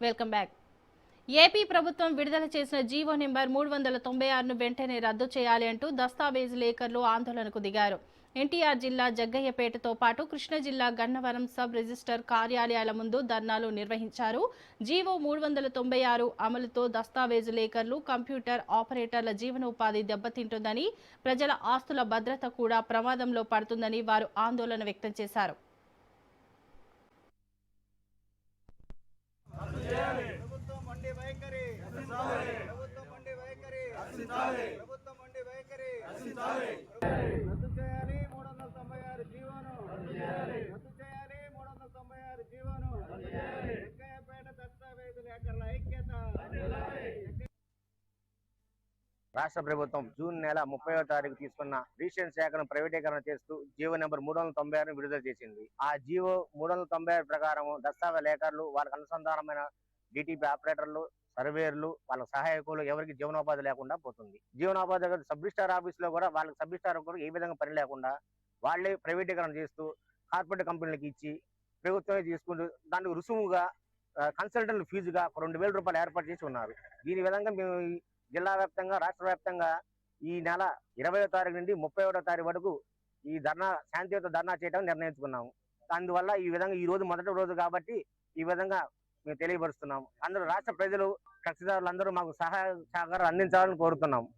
Welcome back. AP ప్రభుత్వం విడుదల చేసిన జీవో నెంబర్ 396ను వెంటనే రద్దు చేయాలి అంటూ దస్తావేజు లేఖర్లు ఆందోళనకు దిగారు. ఎన్టీఆర్ జిల్లా జగ్గయ్యపేటతో పాటు కృష్ణా జిల్లా గన్నవరం సబ్ రిజిస్టర్ కార్యాలయాల ముందు ధర్నాలు నిర్వహించారు. జీవో 396 అమలుతో దస్తావేజు లేఖర్లు, కంప్యూటర్ ఆపరేటర్ల జీవనోపాధి దెబ్బతింటుందని, ప్రజల ఆస్తుల భద్రత కూడా ప్రమాదంలో పడుతుందని వారు ఆందోళన వ్యక్తం చేశారు. రాష్ట్ర ప్రభుత్వం జూన్ నెల 30వ తారీఖు తీసుకున్న రిజిస్ట్రేషన్ శాఖను ప్రైవేటీకరణ చేస్తూ జీవో నెంబర్ 396 విడుదల చేసింది. ఆ జీవో 396 ప్రకారం దస్తావేజ్ లేఖర్లు, వాళ్ళకి అనుసంధానమైన డిటిపి ఆపరేటర్లు, సర్వేర్లు, వాళ్ళ సహాయకులు ఎవరికి జీవనోపాధి లేకుండా పోతుంది. జీవనోపాధి సబ్ రిజిస్టార్ ఆఫీస్ లో కూడా వాళ్ళకి సబ్ రిజిస్టార్ కూడా ఏ విధంగా పని లేకుండా వాళ్లే ప్రైవేటీకరణ చేస్తూ కార్పొరేట్ కంపెనీలకు ఇచ్చి ప్రభుత్వమే తీసుకుంటూ దానికి రుసుముగా కన్సల్టెంట్ ఫీజుగా 2,000 రూపాయలు ఏర్పాటు చేసి ఉన్నారు. దీని విధంగా మేము జిల్లా వ్యాప్తంగా, రాష్ట్ర వ్యాప్తంగా ఈ నెల 20వ తారీఖు నుండి 31వ తారీఖు వరకు ఈ శాంతియుత ధర్నా చేయడం నిర్ణయించుకున్నాము. అందువల్ల ఈ విధంగా ఈ రోజు మొదటి రోజు కాబట్టి ఈ విధంగా మేము తెలియపరుస్తున్నాము. అందరూ రాష్ట్ర ప్రజలు, కక్షిదారులు అందరూ మాకు సహాయ సహకారం అందించాలని కోరుతున్నాము.